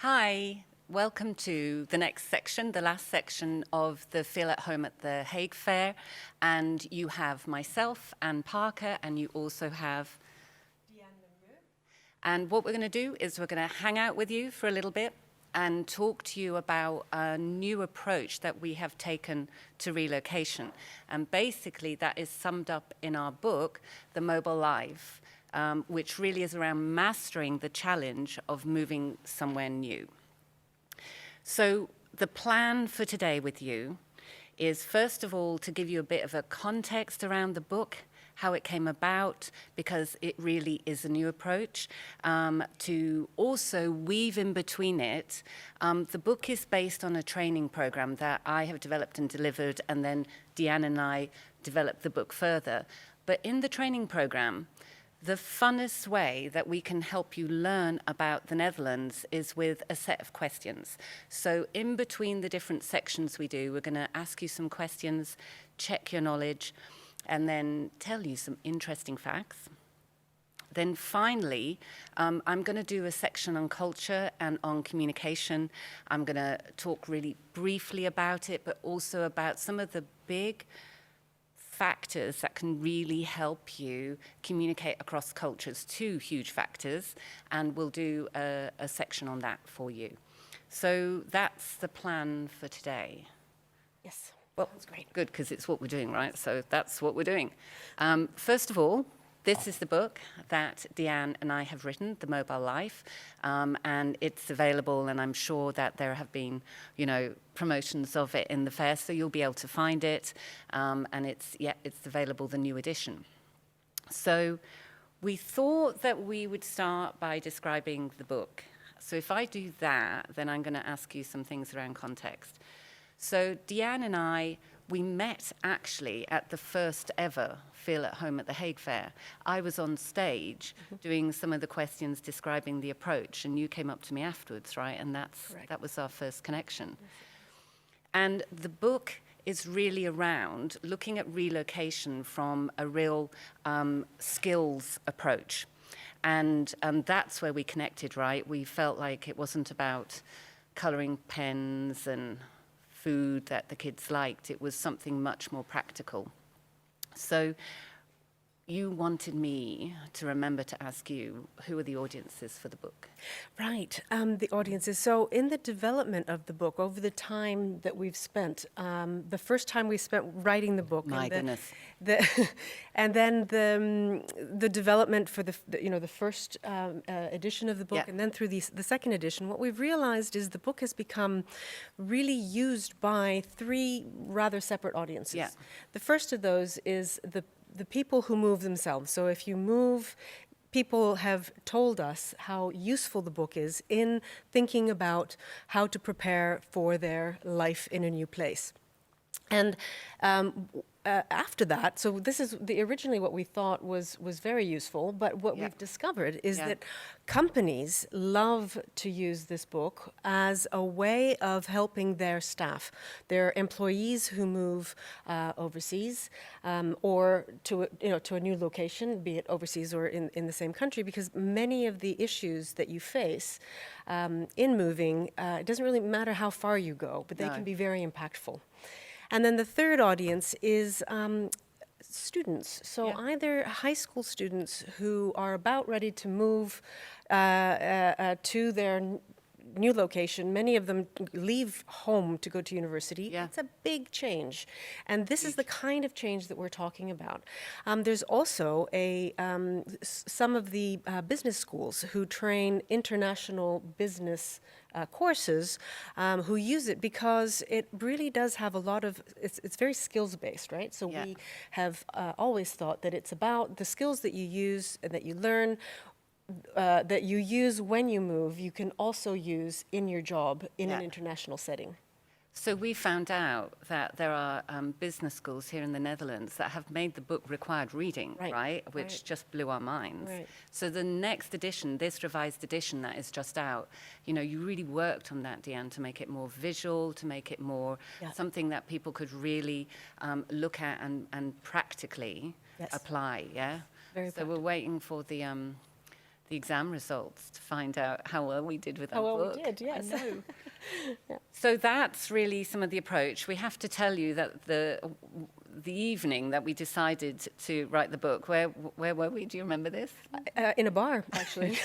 Hi, welcome to the next section, the last section of the Feel at Home at the Hague Fair. And you have myself, Anne Parker, and you also have Diane Lemieux. And what we're going to do is we're going to hang out with you for a little bit and talk to you about a new approach that we have taken to relocation. And basically that is summed up in our book, The Mobile Life, which really is around mastering the challenge of moving somewhere new. So the plan for today with you is, first of all, to give you a bit of a context around the book, how it came about, because it really is a new approach, to also weave in between it. The book is based on a training program that I have developed and delivered, and then Deanne and I developed the book further. But in the training program, the funnest way that we can help you learn about the Netherlands is with a set of questions. So in between the different sections we do, we're going to ask you some questions, check your knowledge, and then tell you some interesting facts. Then finally, I'm going to do a section on culture and on communication. I'm going to talk really briefly about it, but also about some of the big factors that can really help you communicate across cultures, two huge factors, and we'll do a section on that for you. So that's the plan for today. Yes, well, that's great. Good, because it's what we're doing, right? So that's what we're doing. First of all, this is the book that Deanne and I have written, The Mobile Life, and it's available, and I'm sure that there have been, promotions of it in the fair, so you'll be able to find it, and it's available, the new edition. So we thought that we would start by describing the book. So if I do that, then I'm going to ask you some things around context. So Deanne and I, we met actually at the first ever Feel at Home at the Hague Fair. I was on stage doing some of the questions describing the approach, and you came up to me afterwards, right? And that was our first connection. And the book is really around looking at relocation from a real skills approach. And that's where we connected, right? We felt like it wasn't about coloring pens and food that the kids liked. It was something much more practical. So you wanted me to remember to ask you, who are the audiences for the book? Right, the audiences. So in the development of the book, over the time that we've spent, the first time we spent writing the book, My goodness. And then the development for the first edition of the book, and then through the second edition, what we've realized is the book has become really used by three rather separate audiences. Yeah. The first of those is the people who move themselves. So if you move, people have told us how useful the book is in thinking about how to prepare for their life in a new place. And after that, so this is originally what we thought was very useful, but what we've discovered is that companies love to use this book as a way of helping their staff, their employees who move overseas or to a new location, be it overseas or in the same country, because many of the issues that you face in moving, it doesn't really matter how far you go, but they can be very impactful. And then the third audience is students. So either high school students who are about ready to move to their new location. Many of them leave home to go to university. Yeah. It's a big change. And this is the kind of change that we're talking about. There's also some of the business schools who train international business courses who use it because it really does have a lot of, it's very skills-based, right? So we have always thought that it's about the skills that you use and that you learn, that you use when you move, you can also use in your job in an international setting. So we found out that there are business schools here in the Netherlands that have made the book required reading, right? Which just blew our minds. Right. So the next edition, this revised edition that is just out, you really worked on that, Deanne, to make it more visual, to make it more something that people could really look at and practically apply, Very so we're waiting for the the exam results to find out how well we did with that How well book. we did, yes. I know. So that's really some of the approach. We have to tell you that the evening that we decided to write the book, where were we? Do you remember this? In a bar, actually,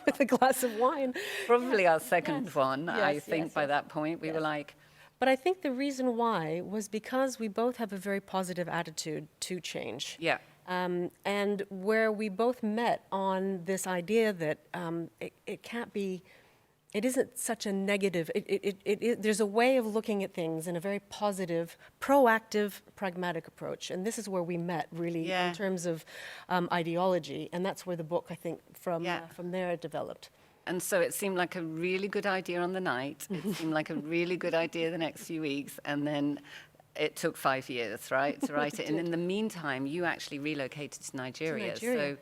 with a glass of wine. Probably our second one, I Yes, think, yes, by yes. that point. We were like, But I think the reason why was because we both have a very positive attitude to change. yeah, And where we both met on this idea that it can't be, it isn't such a negative, there's a way of looking at things in a very positive, proactive, pragmatic approach. And this is where we met, really, Yeah. in terms of ideology. And that's where the book, I think, from there developed. and so it seemed like a really good idea on the night. It seemed like a really good idea the next few weeks, and then it took 5 years, right, to write it. And in the meantime, you actually relocated to Nigeria. Nigeria. So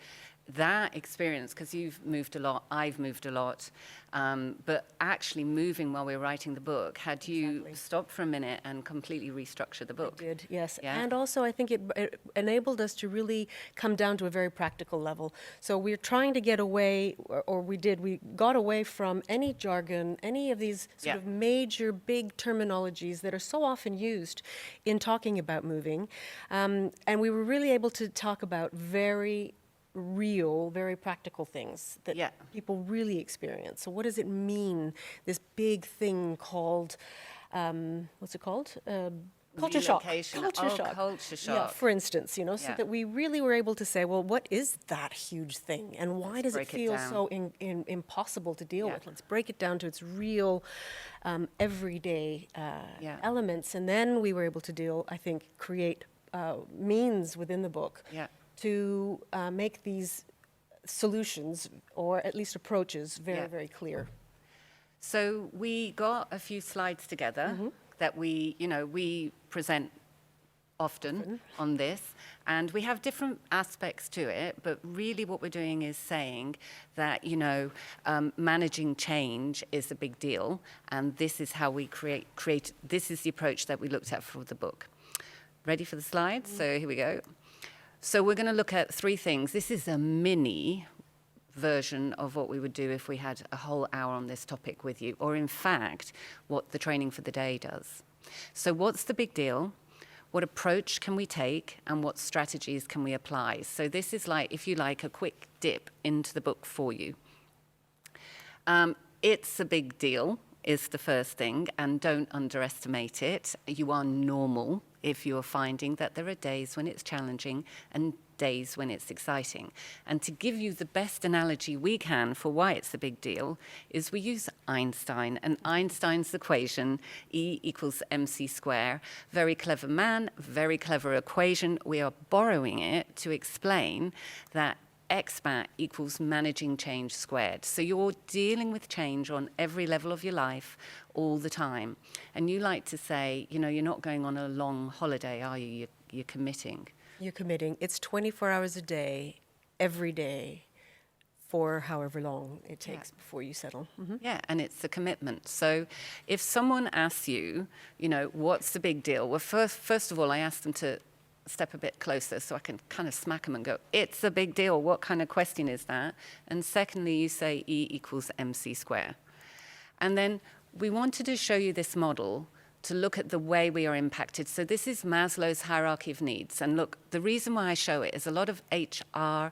that experience, because you've moved a lot, I've moved a lot, but actually moving while we were writing the book, had you Exactly. stopped for a minute and completely restructured the book? Did, yes. Yeah. And also, I think it enabled us to really come down to a very practical level. So we're trying to get away, or we got away from any jargon, any of these sort Yeah. of major, big terminologies that are so often used in talking about moving. And we were really able to talk about very real, very practical things that Yeah. people really experience. So what does it mean, this big thing called, what's it called? Culture shock. Relocation. Culture Oh, shock. culture Yeah, shock. for instance, so Yeah. that we really were able to say, well, what is that huge thing? And why does it break it feel down. so impossible to deal Yeah. with? Let's break it down to its real, everyday Yeah. elements. And then we were able to create means within the book Yeah. to make these solutions, or at least approaches, very, Yeah. very clear. So we got a few slides together that we present often on this, and we have different aspects to it, but really what we're doing is saying that, managing change is a big deal, and this is how we create, this is the approach that we looked at for the book. Ready for the slides? So here we go. So we're going to look at 3 things. This is a mini version of what we would do if we had a whole hour on this topic with you, or in fact, what the training for the day does. So what's the big deal? What approach can we take, and what strategies can we apply? So this is like, if you like, a quick dip into the book for you. It's a big deal is the first thing, and don't underestimate it. You are normal if you're finding that there are days when it's challenging and days when it's exciting. And to give you the best analogy we can for why it's a big deal is we use Einstein and Einstein's equation, E equals mc square. Very clever man, very clever equation. We are borrowing it to explain that expat equals managing change squared. So you're dealing with change on every level of your life all the time. And you like to say, you're not going on a long holiday, are you? You're committing. You're committing. It's 24 hours a day, every day, for however long it takes before you settle. Yeah, and it's a commitment. So if someone asks you, what's the big deal? Well, first of all, I ask them to step a bit closer so I can kind of smack them and go, it's a big deal. What kind of question is that? And secondly, you say E equals mc square. And then we wanted to show you this model to look at the way we are impacted. So this is Maslow's hierarchy of needs. And look, the reason why I show it is a lot of HR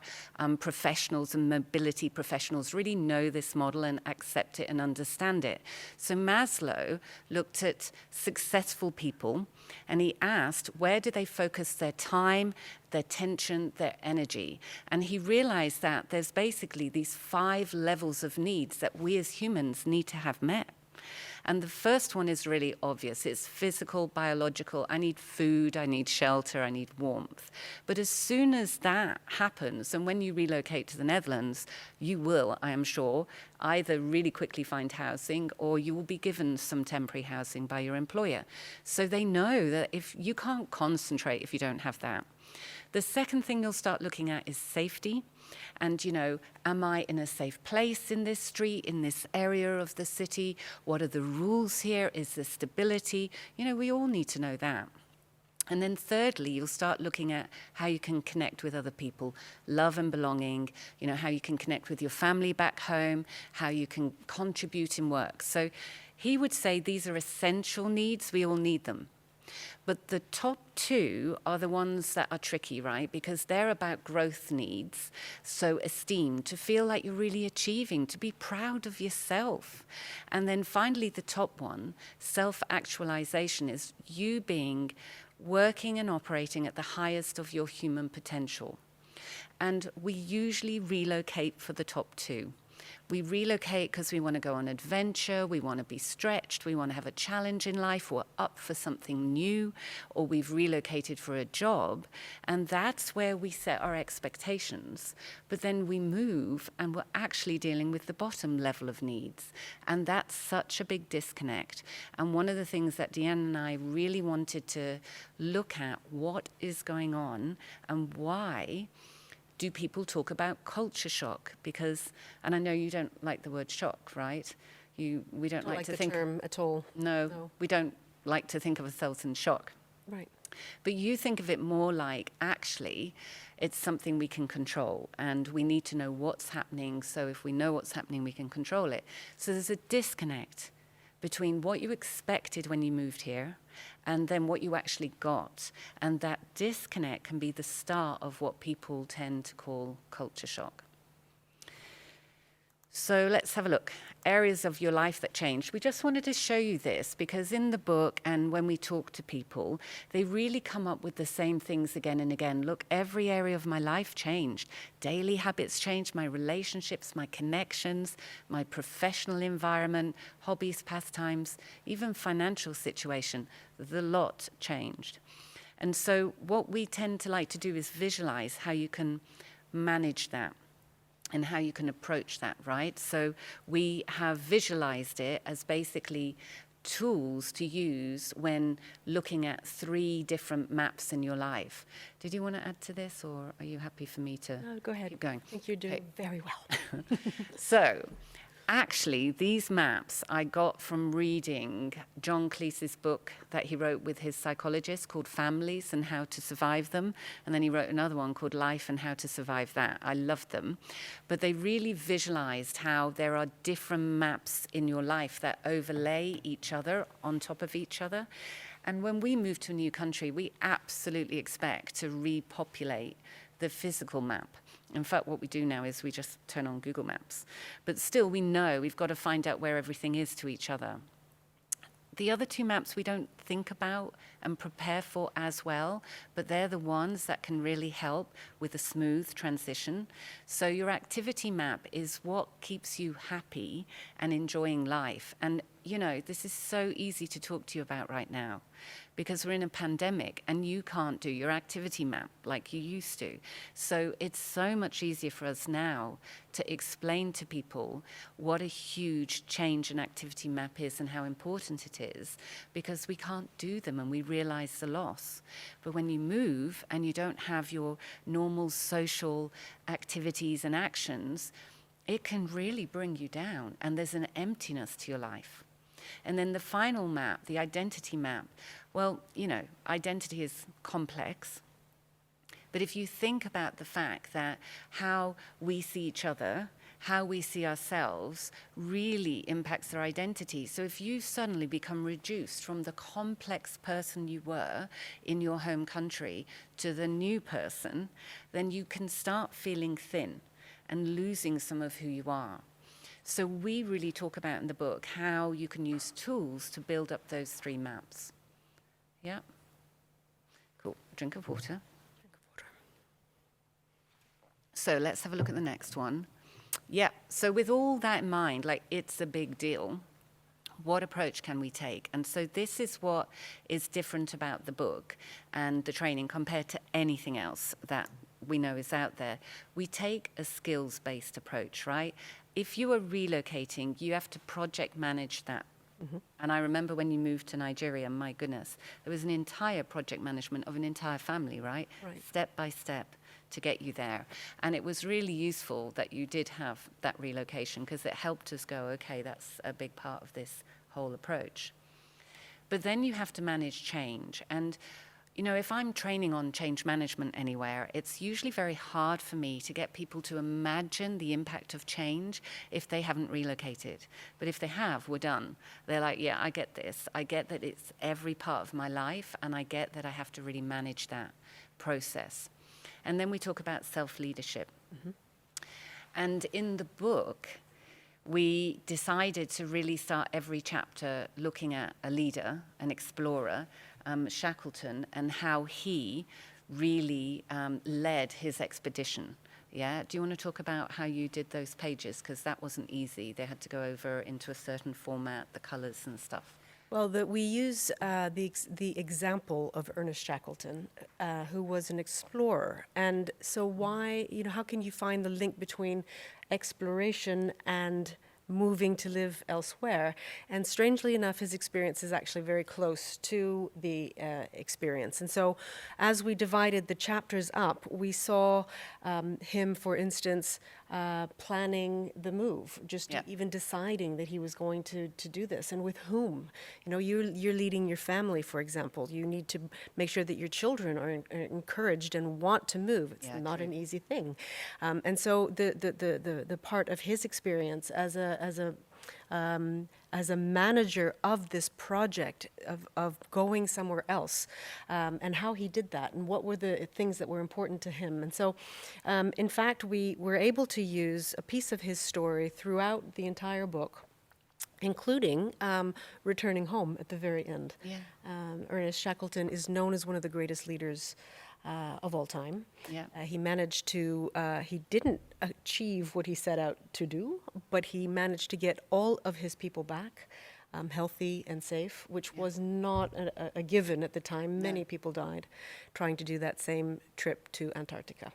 professionals and mobility professionals really know this model and accept it and understand it. So Maslow looked at successful people, and he asked, where do they focus their time, their attention, their energy? And he realized that there's basically these 5 levels of needs that we as humans need to have met. And the first one is really obvious. It's physical, biological. I need food, I need shelter, I need warmth. But as soon as that happens, and when you relocate to the Netherlands, you will, I am sure, either really quickly find housing, or you will be given some temporary housing by your employer. So they know that if you can't concentrate if you don't have that. The second thing you'll start looking at is safety. And, am I in a safe place in this street, in this area of the city? What are the rules here? Is there stability? We all need to know that. And then thirdly, you'll start looking at how you can connect with other people, love and belonging, how you can connect with your family back home, how you can contribute in work. So he would say these are essential needs. We all need them. But the top two are the ones that are tricky, right? Because they're about growth needs. So esteem, to feel like you're really achieving, to be proud of yourself. And then finally, the top one, self-actualization, is you working and operating at the highest of your human potential. And we usually relocate for the top two. We relocate because we want to go on adventure, we want to be stretched, we want to have a challenge in life, we're up for something new, or we've relocated for a job, and that's where we set our expectations. But then we move and we're actually dealing with the bottom level of needs, and that's such a big disconnect. And one of the things that Deanne and I really wanted to look at, what is going on and why do people talk about culture shock? Because, and I know you don't like the word shock, right? We don't like to the think term at all. No, we don't like to think of ourselves in shock. Right. But you think of it more like, actually, it's something we can control, and we need to know what's happening. So if we know what's happening, we can control it. So there's a disconnect between what you expected when you moved here and then what you actually got. And that disconnect can be the start of what people tend to call culture shock. So let's have a look. Areas of your life that changed. We just wanted to show you this because in the book and when we talk to people, they really come up with the same things again and again. Look, every area of my life changed. Daily habits changed, my relationships, my connections, my professional environment, hobbies, pastimes, even financial situation. The lot changed. And so what we tend to like to do is visualize how you can manage that and how you can approach that, right? So we have visualized it as basically tools to use when looking at 3 different maps in your life. Did you want to add to this, or are you happy for me to Go ahead. keep going? I think you're doing very well. So actually, these maps I got from reading John Cleese's book that he wrote with his psychologist called Families and How to Survive Them. And then he wrote another one called Life and How to Survive That. I loved them. But they really visualized how there are different maps in your life that overlay each other on top of each other. And when we move to a new country, we absolutely expect to repopulate the physical map. In fact, what we do now is we just turn on Google Maps. But still, we know we've got to find out where everything is to each other. The other 2 maps we don't think about and prepare for as well, but they're the ones that can really help with a smooth transition. So your activity map is what keeps you happy and enjoying life. And, this is so easy to talk to you about right now because we're in a pandemic and you can't do your activity map like you used to. So it's so much easier for us now to explain to people what a huge change an activity map is and how important it is, because we can't do them and we realize the loss. But when you move and you don't have your normal social activities and actions, it can really bring you down and there's an emptiness to your life. And then the final map, the identity map, well, identity is complex. But if you think about the fact that how we see each other, how we see ourselves, really impacts our identity. So if you suddenly become reduced from the complex person you were in your home country to the new person, then you can start feeling thin and losing some of who you are. So we really talk about in the book how you can use tools to build up those 3 maps. Yeah? Cool. Drink of water. So let's have a look at the next one. Yeah, so with all that in mind, it's a big deal. What approach can we take? And so this is what is different about the book and the training compared to anything else that we know is out there. We take a skills-based approach, right? If you are relocating, you have to project manage that. Mm-hmm. And I remember when you moved to Nigeria, my goodness, there was an entire project management of an entire family, right? Step by step to get you there. And it was really useful that you did have that relocation because it helped us go, okay, that's a big part of this whole approach. But then you have to manage change. And you know, if I'm training on change management anywhere, it's usually very hard for me to get people to imagine the impact of change if they haven't relocated. But if they have, we're done. They're like, yeah, I get this. I get that it's every part of my life, and I get that I have to really manage that process. And then we talk about self-leadership. And in the book, we decided to really start every chapter looking at a leader, an explorer, Shackleton, and how he really led his expedition. Yeah, do you want to talk about how you did those pages? Because that wasn't easy. They had to go over into a certain format, the colors and stuff. Well, we use the example of Ernest Shackleton, who was an explorer. And so why, how can you find the link between exploration and moving to live elsewhere? And strangely enough, his experience is actually very close to the experience. And so as we divided the chapters up, we saw him, for instance, planning the move, just even deciding that he was going to do this, and with whom. You're leading your family, for example. You need to make sure that your children are encouraged and want to move. It's not an easy thing. And so the part of his experience as a manager of this project of going somewhere else, and how he did that, and what were the things that were important to him. And so, in fact, we were able to use a piece of his story throughout the entire book, including returning home at the very end. Yeah. Ernest Shackleton is known as one of the greatest leaders of all time. Yeah. He managed to, he didn't achieve what he set out to do, but he managed to get all of his people back healthy and safe, which was not a given at the time. Many people died trying to do that same trip to Antarctica.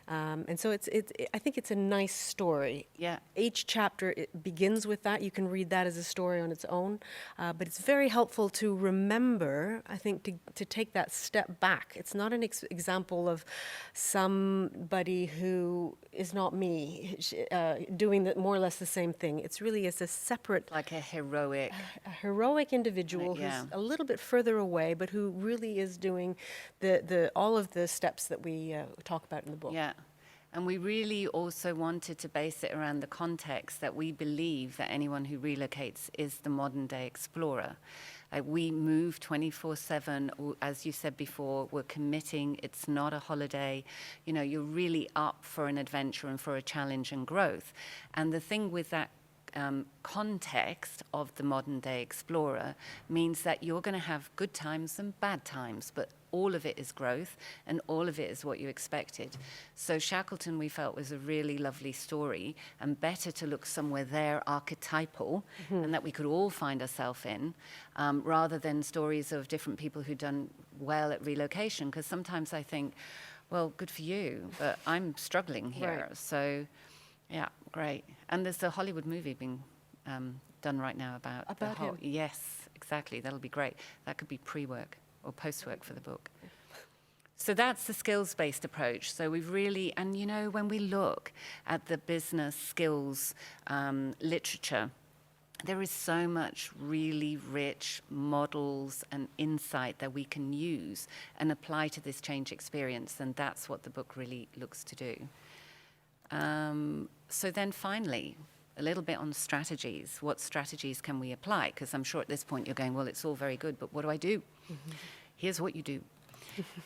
And so I think it's a nice story. Yeah. Each chapter it begins with that. You can read that as a story on its own. But it's very helpful to remember, I think, to take that step back. It's not an example of somebody who is not me doing more or less the same thing. It's really a separate... Like a heroic... A heroic individual who's a little bit further away, but who really is doing all of the steps that we talk about in the book. Yeah. And we really also wanted to base it around the context that we believe that anyone who relocates is the modern day explorer. We move 24/7, as you said before, we're committing, it's not a holiday. You're really up for an adventure and for a challenge and growth. And the thing with that context of the modern day explorer means that you're going to have good times and bad times, but all of it is growth and all of it is what you expected. So Shackleton, we felt, was a really lovely story, and better to look somewhere there archetypal and that we could all find ourselves in, rather than stories of different people who've done well at relocation, because sometimes I think, well, good for you, but I'm struggling here. Right. So yeah, great. And there's a Hollywood movie being done right now about the whole... him. Yes, exactly. That'll be great. That could be pre-work or post-work for the book. So that's the skills-based approach. So we've really... And, when we look at the business skills literature, there is so much really rich models and insight that we can use and apply to this change experience, and that's what the book really looks to do. So then finally, a little bit on strategies. What strategies can we apply? Because I'm sure at this point you're going, well, it's all very good, but what do I do? Here's what you do.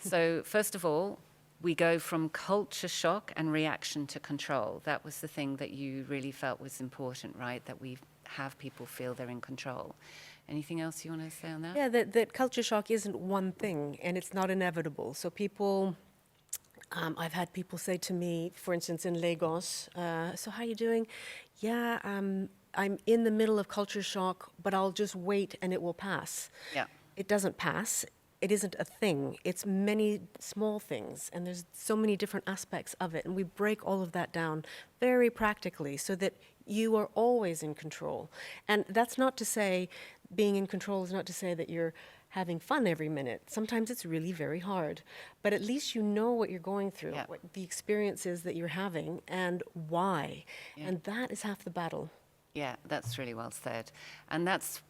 So first of all, we go from culture shock and reaction to control. That was the thing that you really felt was important, right? That we have people feel they're in control. Anything else you want to say on that? Yeah, that culture shock isn't one thing, and it's not inevitable. So people... I've had people say to me, for instance, in Lagos, so how are you doing? Yeah, I'm in the middle of culture shock, but I'll just wait and it will pass. Yeah. It doesn't pass. It isn't a thing. It's many small things, and there's so many different aspects of it. And we break all of that down very practically so that you are always in control. And that's not to say, being in control is not to say that you're having fun every minute. Sometimes it's really very hard, but at least you know what you're going through, what the experience is that you're having, and why. And that is half the battle. Yeah, that's really well said. And that's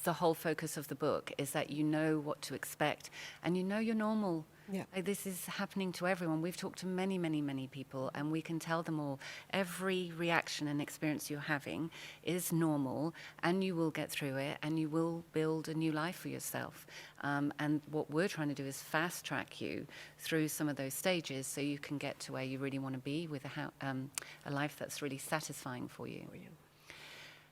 the whole focus of the book, is that you know what to expect and you know you're normal. Yeah. Like, this is happening to everyone. We've talked to many, many, many people, and we can tell them all every reaction and experience you're having is normal, and you will get through it, and you will build a new life for yourself. And what we're trying to do is fast track you through some of those stages so you can get to where you really want to be with a life that's really satisfying for you.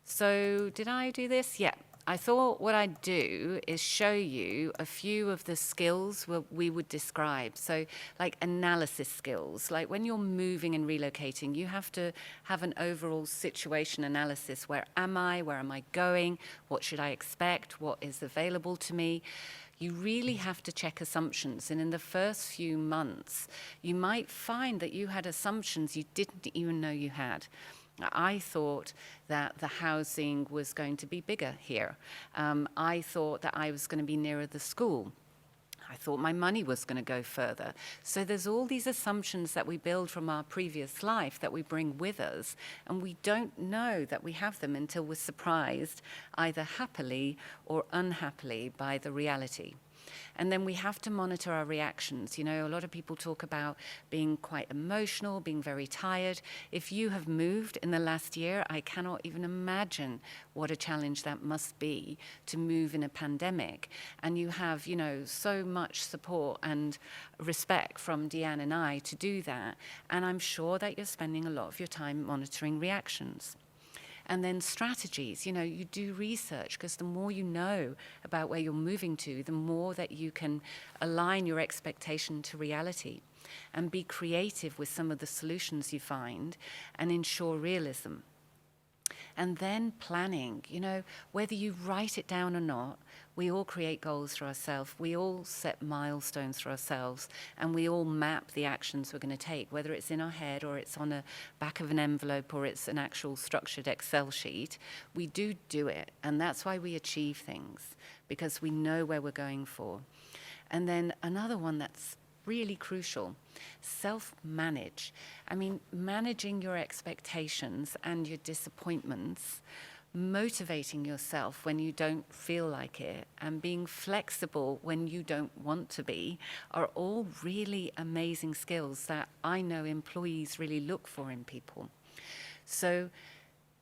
So did I do this? Yeah. I thought what I'd do is show you a few of the skills we would describe. So like analysis skills, like when you're moving and relocating, you have to have an overall situation analysis. Where am I? Where am I going? What should I expect? What is available to me? You really have to check assumptions. And in the first few months, you might find that you had assumptions you didn't even know you had. I thought that the housing was going to be bigger here. I thought that I was going to be nearer the school. I thought my money was going to go further. So there's all these assumptions that we build from our previous life that we bring with us, and we don't know that we have them until we're surprised, either happily or unhappily, by the reality. And then we have to monitor our reactions. You know, a lot of people talk about being quite emotional, being very tired. If you have moved in the last year, I cannot even imagine what a challenge that must be to move in a pandemic. And you have, you know, so much support and respect from Deanne and I to do that. And I'm sure that you're spending a lot of your time monitoring reactions. And then strategies, you know, you do research, because the more you know about where you're moving to, the more that you can align your expectation to reality and be creative with some of the solutions you find and ensure realism. And then planning, you know, whether you write it down or not, we all create goals for ourselves. We all set milestones for ourselves, and we all map the actions we're going to take, whether it's in our head or it's on the back of an envelope or it's an actual structured Excel sheet. We do it, and that's why we achieve things, because we know where we're going for. And then another one that's really crucial, self-manage. I mean, managing your expectations and your disappointments, motivating yourself when you don't feel like it, and being flexible when you don't want to be, are all really amazing skills that I know employees really look for in people. So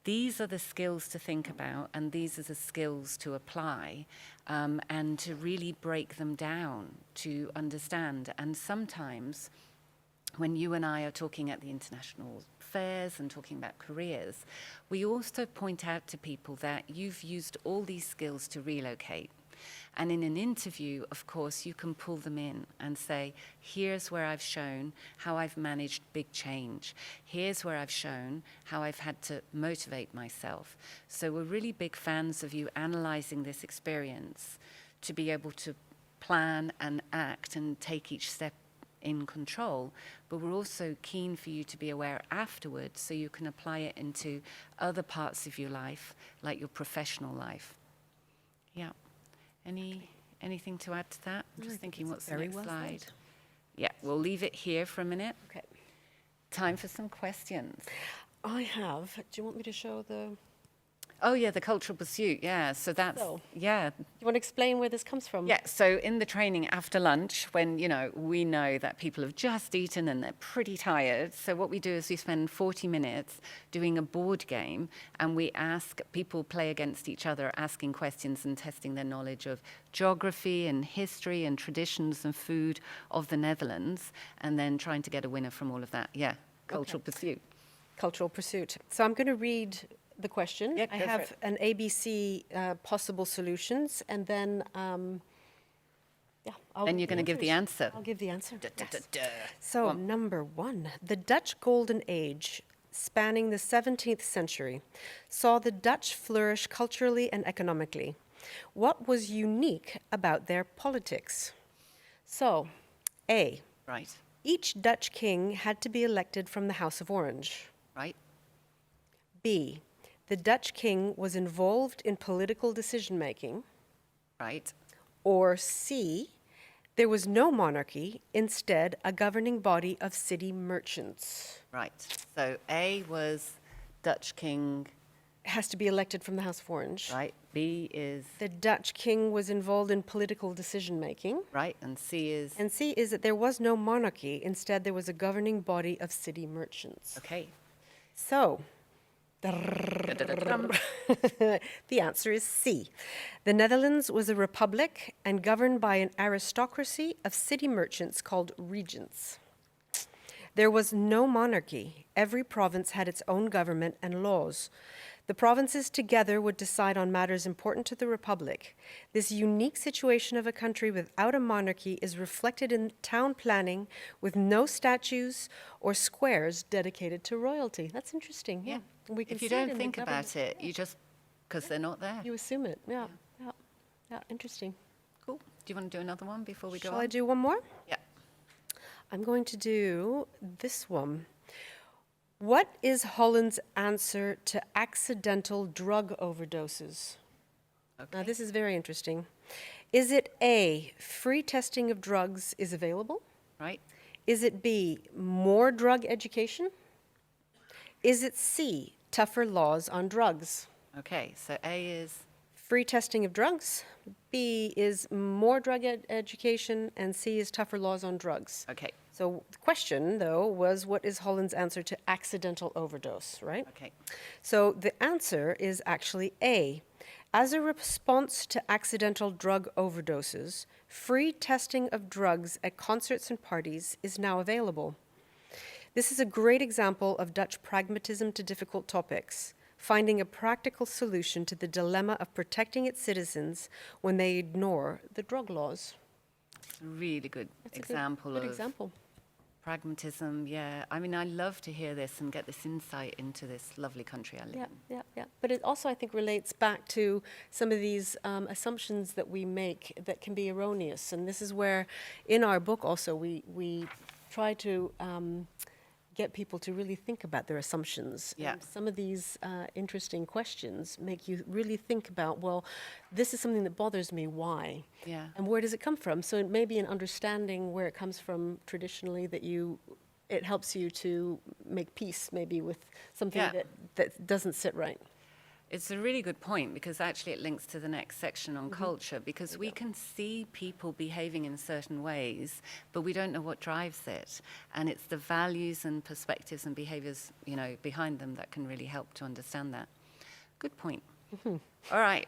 these are the skills to think about, and these are the skills to apply, and to really break them down to understand. And sometimes when you and I are talking at the international fairs and talking about careers, we also point out to people that you've used all these skills to relocate. And in an interview, of course, you can pull them in and say, here's where I've shown how I've managed big change. Here's where I've shown how I've had to motivate myself. So we're really big fans of you analyzing this experience to be able to plan and act and take each step in control, but we're also keen for you to be aware afterwards so you can apply it into other parts of your life, like your professional life. Yeah. Anything to add to that? I'm just thinking, what's the next slide? Yeah, we'll leave it here for a minute. Okay. Time for some questions. I have. Do you want me to show the... Oh, yeah, the cultural pursuit. Yeah, so that's, So. yeah. You want to explain where this comes from? Yeah, so in the training after lunch, when, you know, we know that people have just eaten and they're pretty tired, so what we do is we spend 40 minutes doing a board game, and we ask, people play against each other, asking questions and testing their knowledge of geography and history and traditions and food of the Netherlands, and then trying to get a winner from all of that. Yeah, cultural pursuit. Cultural pursuit. So I'm going to read the question. Yeah, I go for have it. an ABC possible solutions, and then Then you're going to give the answer. I'll give the answer. Yes. Go So on. number one, the Dutch Golden Age, spanning the 17th century, saw the Dutch flourish culturally and economically. What was unique about their politics? So, A, Right, each Dutch king had to be elected from the House of Orange. right, B, the Dutch king was involved in political decision-making. right. Or C, there was no monarchy, instead a governing body of city merchants. Right. So A was Dutch king has to be elected from the House of Orange. right? B is, The Dutch king was involved in political decision making. right? And C is, And C is that there was no monarchy. Instead, there was a governing body of city merchants. okay. So, Da-da-da-dum. the answer is C. The Netherlands was a republic and governed by an aristocracy of city merchants called regents. There was no monarchy. Every province had its own government and laws. The provinces together would decide on matters important to the republic. This unique situation of a country without a monarchy is reflected in town planning with no statues or squares dedicated to royalty. That's interesting. Yeah. We can If you see it don't in the think about government. it, you just, because they're not there. You assume it. Yeah. Yeah. Yeah. Interesting. Cool. Do you want to do another one before we go Shall on? I do one more? Yeah. I'm going to do this one. What is Holland's answer to accidental drug overdoses? Now, Okay. this is very interesting. Is it A, free testing of drugs is available? Right? Is it B, more drug education? Is it C, tougher laws on drugs? Okay. So A is, Free testing of drugs, B is more drug education, and C is tougher laws on drugs. okay. So the question, though, was what is Holland's answer to accidental overdose, right? Okay. So the answer is actually A. As a response to accidental drug overdoses, free testing of drugs at concerts and parties is now available. This is a great example of Dutch pragmatism to difficult topics, finding a practical solution to the dilemma of protecting its citizens when they ignore the drug laws. It's a really good That's a example good of example. pragmatism. Yeah. I mean, I love to hear this and get this insight into this lovely country I live Yeah, in. yeah, yeah. But it also, I think, relates back to some of these assumptions that we make that can be erroneous. And this is where, in our book also, we try to get people to really think about their assumptions. Yeah. And some of these interesting questions make you really think about, well, this is something that bothers me, why? Yeah. And where does it come from? So it may be an understanding where it comes from traditionally that it helps you to make peace maybe with something Yeah. that doesn't sit right. It's a really good point because actually it links to the next section on culture because we can see people behaving in certain ways, but we don't know what drives it. And it's the values and perspectives and behaviors, behind them that can really help to understand that. Good point. All right.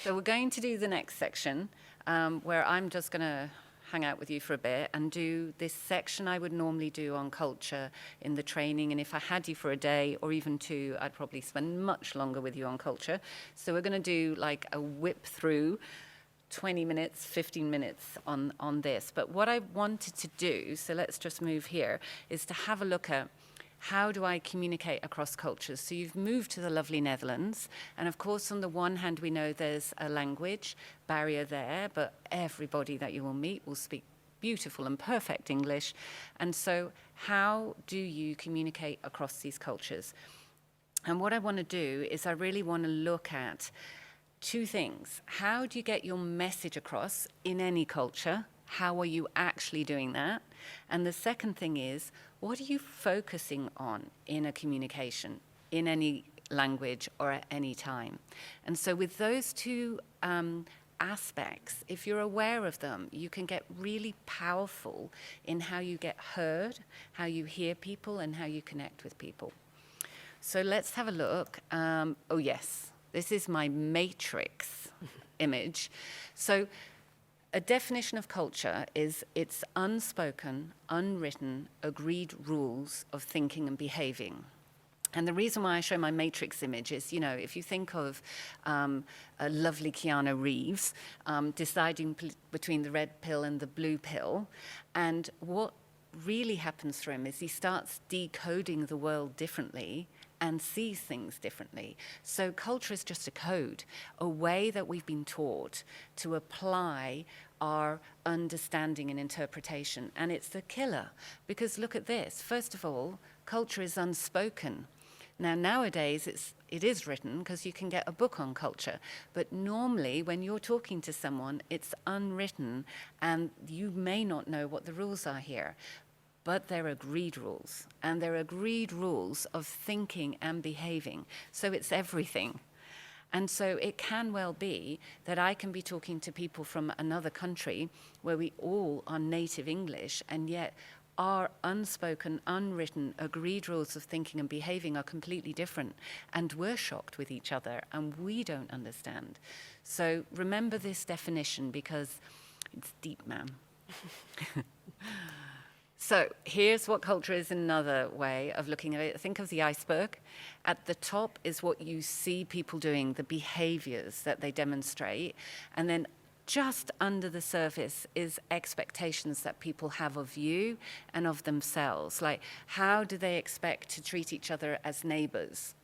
So we're going to do the next section where I'm just going to hang out with you for a bit and do this section I would normally do on culture in the training. And if I had you for a day or even two, I'd probably spend much longer with you on culture. So we're going to do like a whip through 20 minutes, 15 minutes on this. But what I wanted to do, so let's just move here, is to have a look at how do I communicate across cultures? So you've moved to the lovely Netherlands. And of course, on the one hand, we know there's a language barrier there, but everybody that you will meet will speak beautiful and perfect English. And so how do you communicate across these cultures? And what I want to do is I really want to look at two things. How do you get your message across in any culture? How are you actually doing that? And the second thing is, what are you focusing on in a communication, in any language or at any time? And so with those two aspects, if you're aware of them, you can get really powerful in how you get heard, how you hear people, and how you connect with people. So let's have a look. Oh, yes, this is my matrix image. So a definition of culture is its unspoken, unwritten, agreed rules of thinking and behaving. And the reason why I show my matrix image is, if you think of a lovely Keanu Reeves deciding between the red pill and the blue pill, and what really happens for him is he starts decoding the world differently and sees things differently. So culture is just a code, a way that we've been taught to apply our understanding and interpretation. And it's the killer, because look at this. First of all, culture is unspoken. Now, nowadays, it is written because you can get a book on culture. But normally, when you're talking to someone, it's unwritten, and you may not know what the rules are here. but they're agreed rules, and they're agreed rules of thinking and behaving. So it's everything. And so it can well be that I can be talking to people from another country where we all are native English, and yet our unspoken, unwritten, agreed rules of thinking and behaving are completely different. And we're shocked with each other, and we don't understand. So remember this definition, because it's deep, man. So here's what culture is in another way of looking at it. Think of the iceberg. At the top is what you see people doing, the behaviors that they demonstrate. And then just under the surface is expectations that people have of you and of themselves. Like, how do they expect to treat each other as neighbors?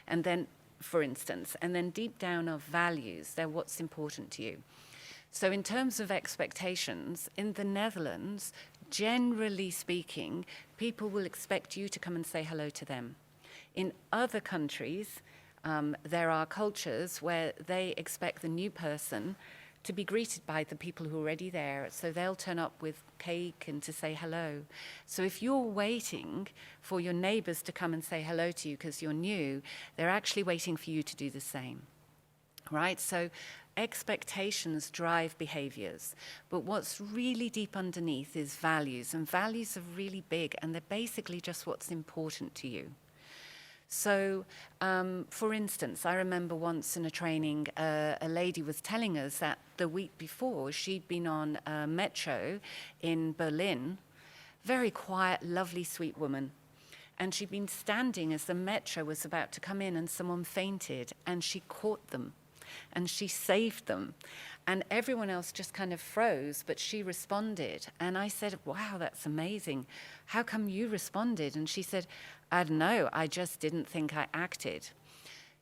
And then, for instance, and then deep down are values. They're what's important to you. So in terms of expectations, in the Netherlands, generally speaking, people will expect you to come and say hello to them. In other countries, there are cultures where they expect the new person to be greeted by the people who are already there. So they'll turn up with cake and to say hello. So if you're waiting for your neighbors to come and say hello to you because you're new, they're actually waiting for you to do the same. Right? So expectations drive behaviors. But what's really deep underneath is values. And values are really big, and they're basically just what's important to you. So, for instance, I remember once in a training, a lady was telling us that the week before she'd been on a metro in Berlin, very quiet, lovely, sweet woman. And she'd been standing as the metro was about to come in, and someone fainted, and she caught them. And she saved them. And everyone else just kind of froze, but she responded. And I said, wow, that's amazing. How come you responded? And she said, I don't know, I just didn't think I acted.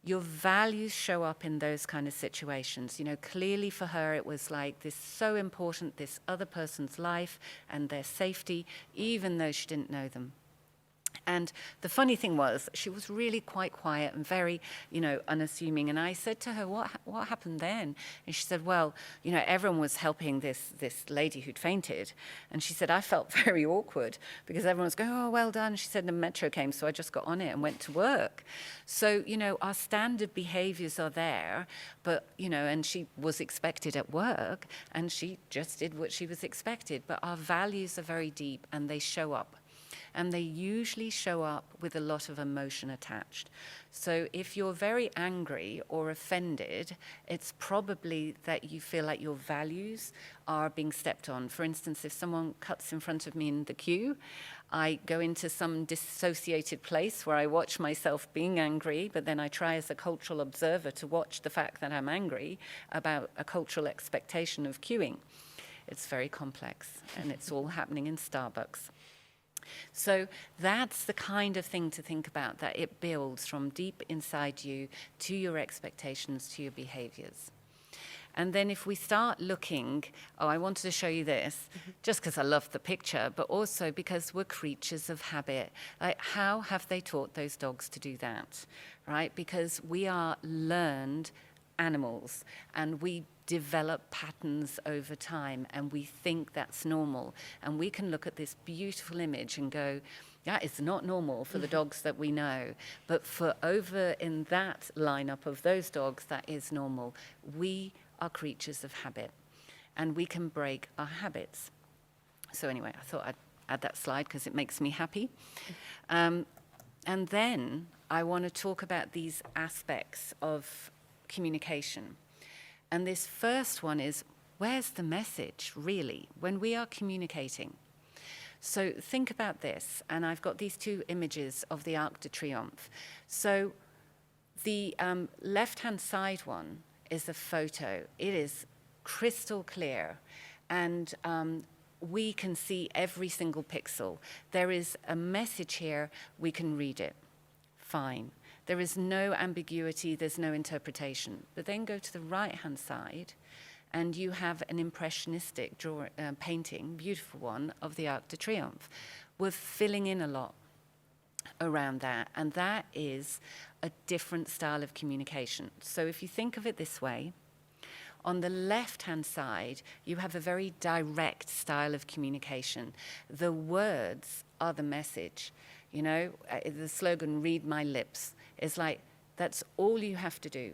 Your values show up in those kind of situations. You know, clearly for her, it was like this so important, this other person's life and their safety, even though she didn't know them. And the funny thing was, she was really quite quiet and very, unassuming. And I said to her, what happened then? And she said, well, everyone was helping this lady who'd fainted. And she said, I felt very awkward because everyone was going, oh, well done. She said, the metro came, so I just got on it and went to work. So, our standard behaviors are there, but, and she was expected at work, and she just did what she was expected. But our values are very deep, and they show up. And they usually show up with a lot of emotion attached. So if you're very angry or offended, it's probably that you feel like your values are being stepped on. For instance, if someone cuts in front of me in the queue, I go into some dissociated place where I watch myself being angry, but then I try as a cultural observer to watch the fact that I'm angry about a cultural expectation of queuing. It's very complex, and it's all happening in Starbucks. So that's the kind of thing to think about, that it builds from deep inside you to your expectations, to your behaviors. And then if we start looking, I wanted to show you this, just because I love the picture, but also because we're creatures of habit. Like, how have they taught those dogs to do that, right? Because we are learned animals, and we develop patterns over time, and we think that's normal. And we can look at this beautiful image and go, that is not normal for the dogs that we know. But for over in that lineup of those dogs, that is normal. We are creatures of habit, and we can break our habits. So anyway, I thought I'd add that slide because it makes me happy. And then I want to talk about these aspects of communication. And this first one is, where's the message, really, when we are communicating? So think about this, and I've got these two images of the Arc de Triomphe. So the left-hand side one is a photo. It is crystal clear, and we can see every single pixel. There is a message here, we can read it. Fine. There is no ambiguity, there's no interpretation. But then go to the right-hand side, and you have an impressionistic painting, beautiful one, of the Arc de Triomphe. We're filling in a lot around that, and that is a different style of communication. So if you think of it this way, on the left-hand side, you have a very direct style of communication. The words are the message. You know, the slogan, read my lips, is like, that's all you have to do,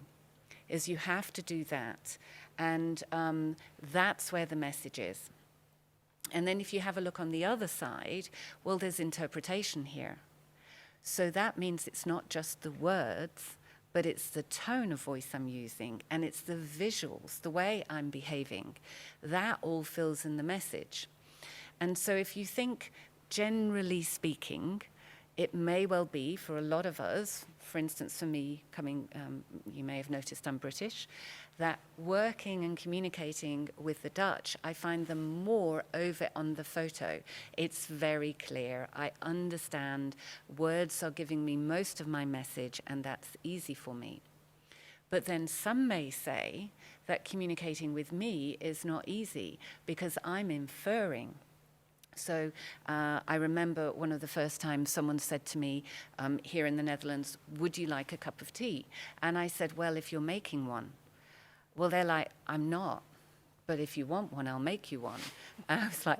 is you have to do that. And that's where the message is. And then if you have a look on the other side, well, there's interpretation here. So that means it's not just the words, but it's the tone of voice I'm using, and it's the visuals, the way I'm behaving. That all fills in the message. And so if you think, generally speaking, it may well be for a lot of us, for instance, for me coming, you may have noticed I'm British, that working and communicating with the Dutch, I find them more over on the photo. It's very clear. I understand. Words are giving me most of my message, and that's easy for me. But then some may say that communicating with me is not easy because I'm inferring. So I remember one of the first times someone said to me here in the Netherlands, would you like a cup of tea? And I said, well, if you're making one. Well, they're like, I'm not, but if you want one, I'll make you one. And I was like,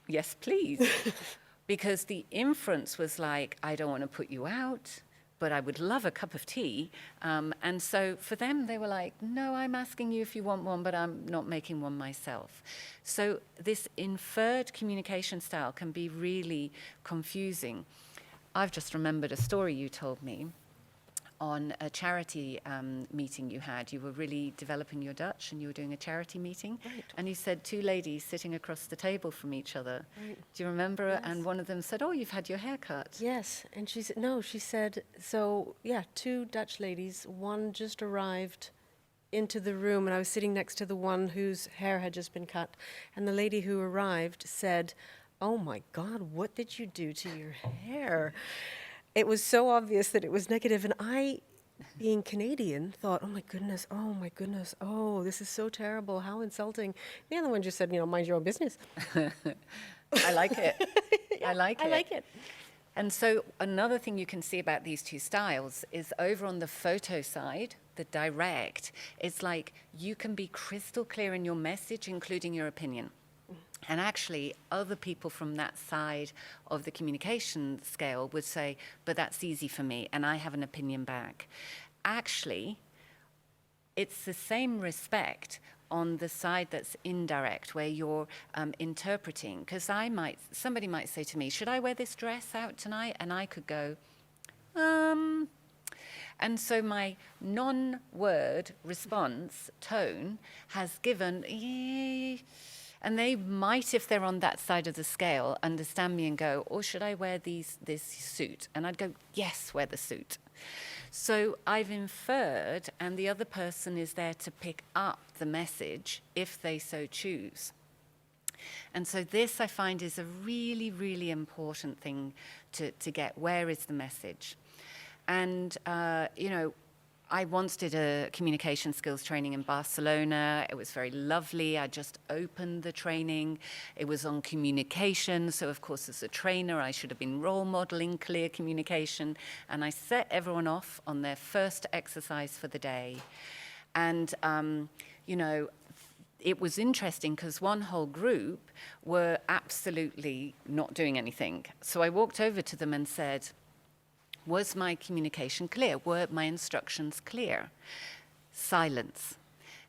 yes, please. Because the inference was like, I don't want to put you out, but I would love a cup of tea. And so for them, they were like, no, I'm asking you if you want one, but I'm not making one myself. So this inferred communication style can be really confusing. I've just remembered a story you told me on a charity meeting you had. You were really developing your Dutch and you were doing a charity meeting. Right. And you said two ladies sitting across the table from each other. Right. Do you remember? Yes. And one of them said, oh, you've had your hair cut. Yes, and she said, no, she said, so yeah, two Dutch ladies, one just arrived into the room, and I was sitting next to the one whose hair had just been cut, and the lady who arrived said, oh my God, what did you do to your hair? It was so obvious that it was negative, and I, being Canadian, thought, oh my goodness, oh, this is so terrible, how insulting. The other one just said, mind your own business. I like it. Yeah, I like it. I like it. And so another thing you can see about these two styles is over on the photo side, the direct, it's like you can be crystal clear in your message, including your opinion. And actually, other people from that side of the communication scale would say, but that's easy for me, and I have an opinion back. Actually, it's the same respect on the side that's indirect, where you're interpreting. Because somebody might say to me, should I wear this dress out tonight? And I could go, And so my non-word response tone has given, and they might, if they're on that side of the scale, understand me and go, or should I wear this suit? And I'd go, yes, wear the suit. So I've inferred, and the other person is there to pick up the message if they so choose. And so this, I find, is a really, really important thing to get. Where is the message? And, I once did a communication skills training in Barcelona. It was very lovely. I just opened the training. It was on communication. So, of course, as a trainer, I should have been role modeling clear communication. And I set everyone off on their first exercise for the day. And, it was interesting because one whole group were absolutely not doing anything. So I walked over to them and said, was my communication clear? Were my instructions clear? Silence.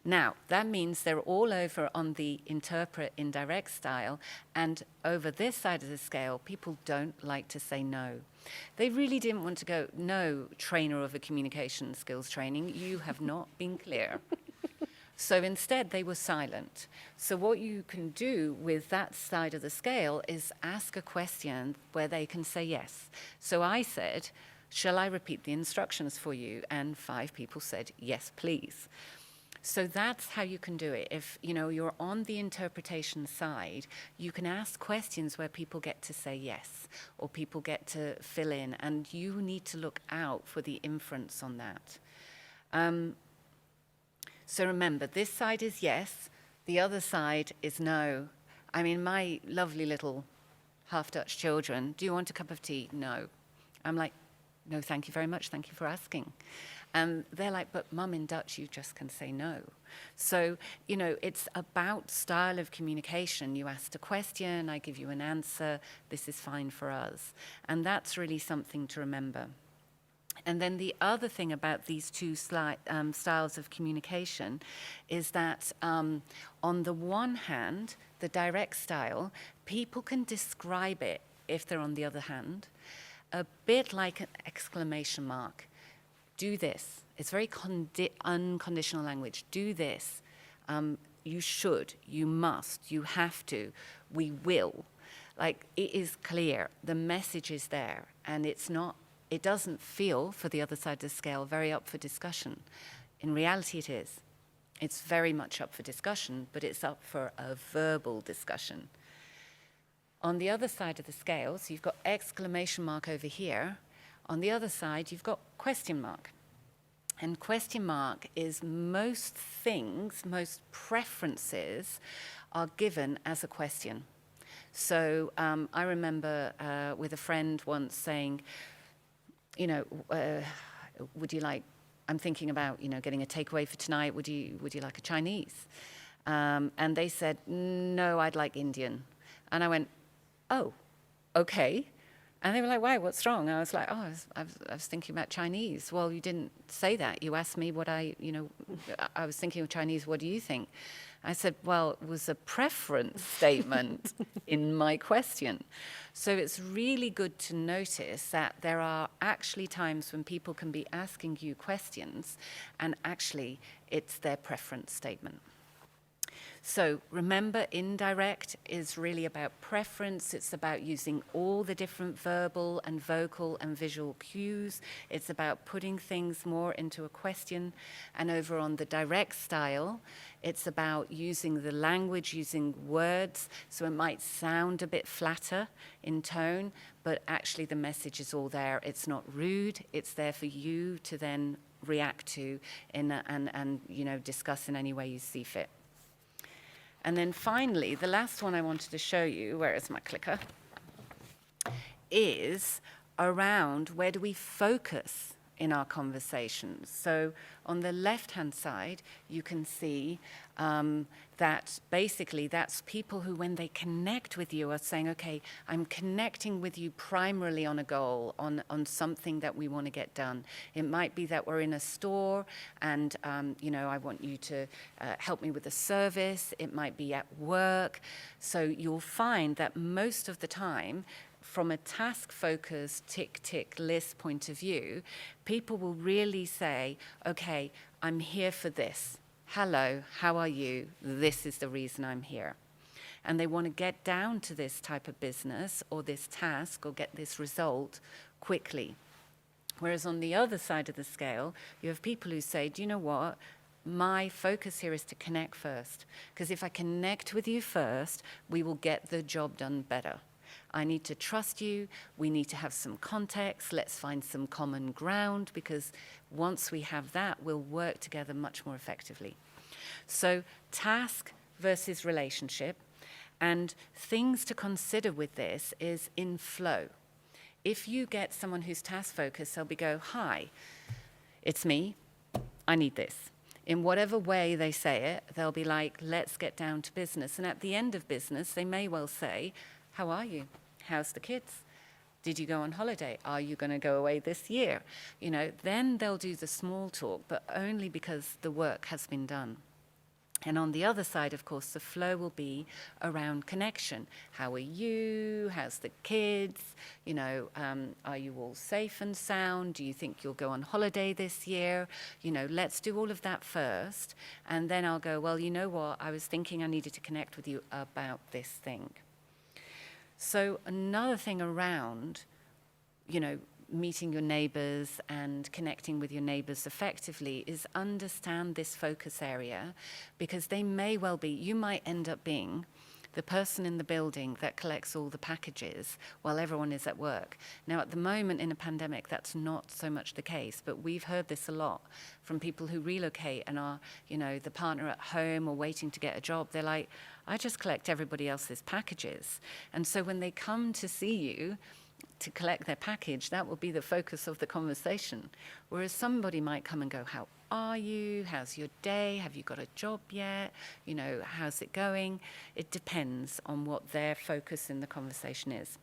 Now, that means they're all over on the interpret indirect style, and over this side of the scale, people don't like to say no. They really didn't want to go, no, trainer of a communication skills training, you have not been clear. So instead, they were silent. So what you can do with that side of the scale is ask a question where they can say yes. So I said, shall I repeat the instructions for you? And 5 people said, yes, please. So that's how you can do it. If you're on the interpretation side, you can ask questions where people get to say yes, or people get to fill in, and you need to look out for the inference on that. So remember, this side is yes, the other side is no. I mean, my lovely little half-Dutch children, do you want a cup of tea? No. I'm like, no, thank you very much, thank you for asking. And they're like, but Mum, in Dutch, you just can say no. So, it's about style of communication. You asked a question, I give you an answer, this is fine for us. And that's really something to remember. And then the other thing about these two styles of communication is that on the one hand, the direct style, people can describe it, if they're on the other hand, a bit like an exclamation mark. Do this. It's very unconditional language. Do this. You should, you must, you have to, we will. Like, it is clear, the message is there, and it doesn't feel, for the other side of the scale, very up for discussion. In reality, it is. It's very much up for discussion, but it's up for a verbal discussion. On the other side of the scale, so you've got exclamation mark over here. On the other side, you've got question mark. And question mark is most things, most preferences are given as a question. So I remember with a friend once saying, would you like, I'm thinking about, getting a takeaway for tonight. Would you like a Chinese? And they said, no, I'd like Indian. And I went, oh, okay. And they were like, why, what's wrong? I was like, I was thinking about Chinese. Well, you didn't say that. You asked me what I was thinking of Chinese. What do you think? I said, well, it was a preference statement in my question. So it's really good to notice that there are actually times when people can be asking you questions, and actually it's their preference statement. So remember, indirect is really about preference. It's about using all the different verbal and vocal and visual cues. It's about putting things more into a question. And over on the direct style, it's about using the language, using words. So it might sound a bit flatter in tone, but actually the message is all there. It's not rude. It's there for you to then react to and discuss in any way you see fit. And then finally, the last one I wanted to show you, where is my clicker, is around where do we focus in our conversations. So on the left-hand side, you can see that basically that's people who, when they connect with you, are saying, okay, I'm connecting with you primarily on a goal, on something that we want to get done. It might be that we're in a store and, I want you to help me with a service. It might be at work. So you'll find that most of the time, from a task-focused tick-tick list point of view, people will really say, okay, I'm here for this. Hello, how are you? This is the reason I'm here. And they want to get down to this type of business or this task or get this result quickly. Whereas on the other side of the scale, you have people who say, do you know what? My focus here is to connect first. Because if I connect with you first, we will get the job done better. I need to trust you. We need to have some context. Let's find some common ground, because once we have that, we'll work together much more effectively. So task versus relationship. And things to consider with this is in flow. If you get someone who's task-focused, they'll go, hi, it's me. I need this. In whatever way they say it, they'll be like, let's get down to business. And at the end of business, they may well say, how are you? How's the kids? Did you go on holiday? Are you going to go away this year? Then they'll do the small talk, but only because the work has been done. And on the other side, of course, the flow will be around connection. How are you? How's the kids? Are you all safe and sound? Do you think you'll go on holiday this year? Let's do all of that first. And then I'll go, well, you know what? I was thinking I needed to connect with you about this thing. So another thing around, meeting your neighbors and connecting with your neighbors effectively is understand this focus area, because they may well be, you might end up being the person in the building that collects all the packages while everyone is at work. Now, at the moment in a pandemic, that's not so much the case, but we've heard this a lot from people who relocate and are, the partner at home or waiting to get a job. They're like, I just collect everybody else's packages. And so when they come to see you, to collect their package, that will be the focus of the conversation. Whereas somebody might come and go, how are you? How's your day? Have you got a job yet? You know, how's it going? It depends on what their focus in the conversation is.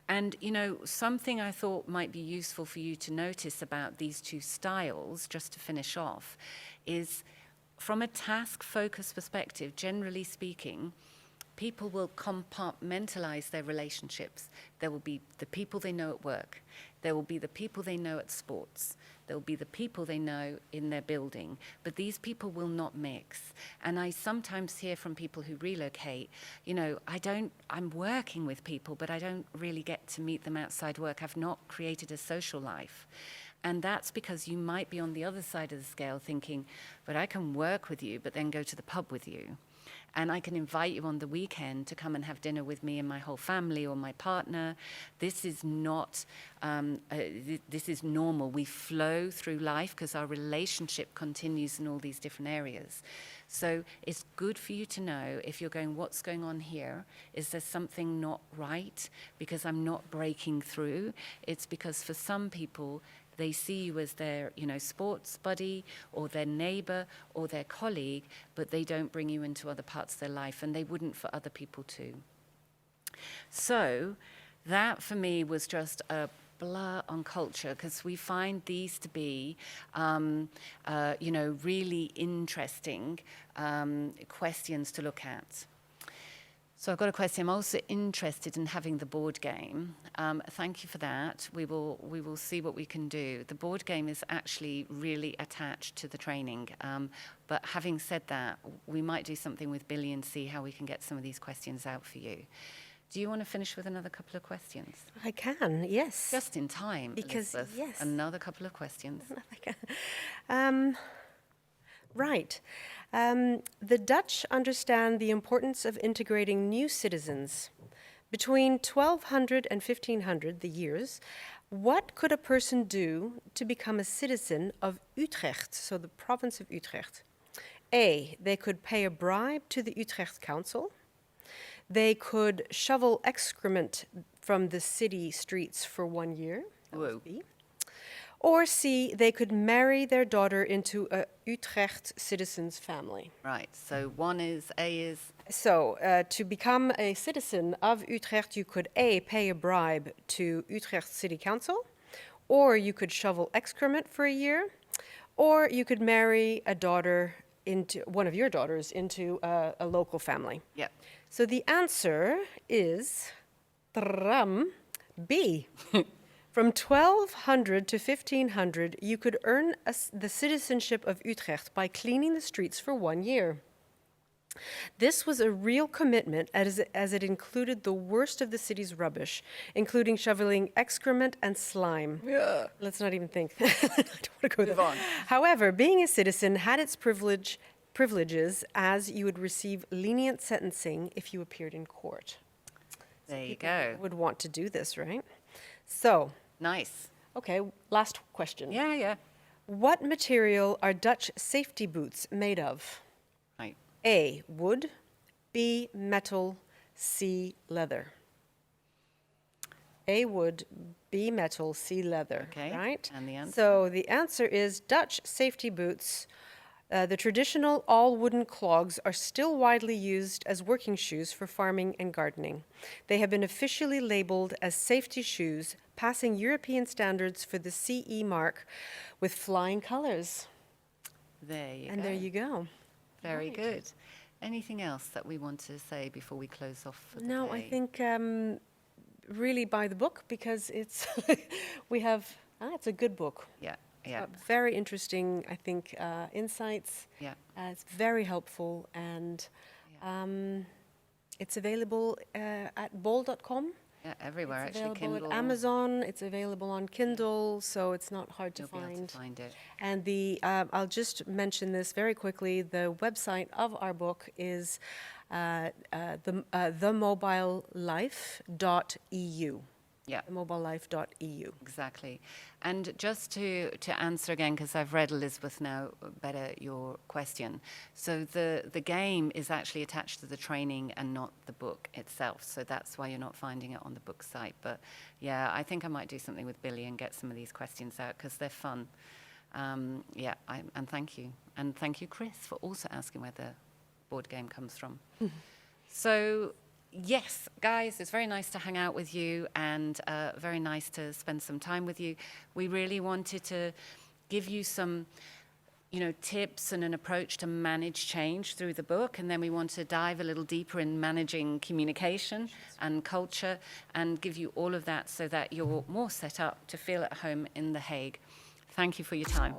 And, you know, something I thought might be useful for you to notice about these two styles, just to finish off, is from a task-focused perspective, generally speaking, people will compartmentalize their relationships. There will be the people they know at work. There will be the people they know at sports. There will be the people they know in their building. But these people will not mix. And I sometimes hear from people who relocate, you know, I'm working with people, but I don't really get to meet them outside work. I've not created a social life. And that's because you might be on the other side of the scale thinking, but I can work with you, but then go to the pub with you. And I can invite you on the weekend to come and have dinner with me and my whole family or my partner. This is not, this is normal. We flow through life because our relationship continues in all these different areas. So it's good for you to know if you're going, what's going on here? Is there something not right? Because I'm not breaking through. It's because for some people, they see you as their, you know, sports buddy or their neighbor or their colleague, but they don't bring you into other parts of their life, and they wouldn't for other people too. So that for me was just a blur on culture, because we find these to be, you know, really interesting questions to look at. So I've got a question. I'm also interested in having the board game. Thank you for that. We will see what we can do. The board game is actually really attached to the training. But having said that, we might do something with Billy and see how we can get some of these questions out for you. Do you want to finish with another couple of questions? I can, yes. Just in time, Because, Elizabeth. yes. Another couple of questions. Right. The Dutch understand the importance of integrating new citizens. Between 1200 and 1500, the years, what could a person do to become a citizen of Utrecht, so the province of Utrecht? A, they could pay a bribe to the Utrecht Council. They could shovel excrement from the city streets for 1 year. That was Whoa. B. Or C, they could marry their daughter into a Utrecht citizen's family. Right, so one is, A is, So, to become a citizen of Utrecht, you could A, pay a bribe to Utrecht City Council, or you could shovel excrement for a year, or you could marry a daughter into, one of your daughters into a local family. yep. So the answer is B. From 1200 to 1500, you could earn the citizenship of Utrecht by cleaning the streets for 1 year. This was a real commitment as it included the worst of the city's rubbish, including shoveling excrement and slime. Yeah. Let's not even think. I don't want to go Move there. on. However, being a citizen had its privileges, as you would receive lenient sentencing if you appeared in court. There you go. Would want to do this, right? So, Nice. okay, last question. Yeah, yeah. What material are Dutch safety boots made of? Right. A, wood, B, metal, C, leather. A, wood, B, metal, C, leather. Okay, Right? and the answer? So the answer is Dutch safety boots. The traditional all-wooden clogs are still widely used as working shoes for farming and gardening. They have been officially labeled as safety shoes, passing European standards for the CE mark with flying colors. There you go. And there you go. Very Right. good. Anything else that we want to say before we close off for the No, day? I think really buy the book, because it's we have it's a good book. Yeah, yeah, Very interesting, I think, insights. yeah. It's very helpful, and it's available at bol.com. Yeah, everywhere It's actually. available Kindle. at Amazon. It's available on Kindle, so it's not hard to You'll be able find. to find it. And the I'll just mention this very quickly. The website of our book is themobilelife.eu. Yeah. mobilelife.eu. Exactly. And just to answer again, because I've read, Elizabeth, now better your question. So the game is actually attached to the training and not the book itself. So that's why you're not finding it on the book site. But yeah, I think I might do something with Billy and get some of these questions out because they're fun. And thank you. And thank you, Chris, for also asking where the board game comes from. So, yes, guys, it's very nice to hang out with you and very nice to spend some time with you. We really wanted to give you some, tips and an approach to manage change through the book. And then we want to dive a little deeper in managing communication and culture and give you all of that so that you're more set up to feel at home in The Hague. Thank you for your time.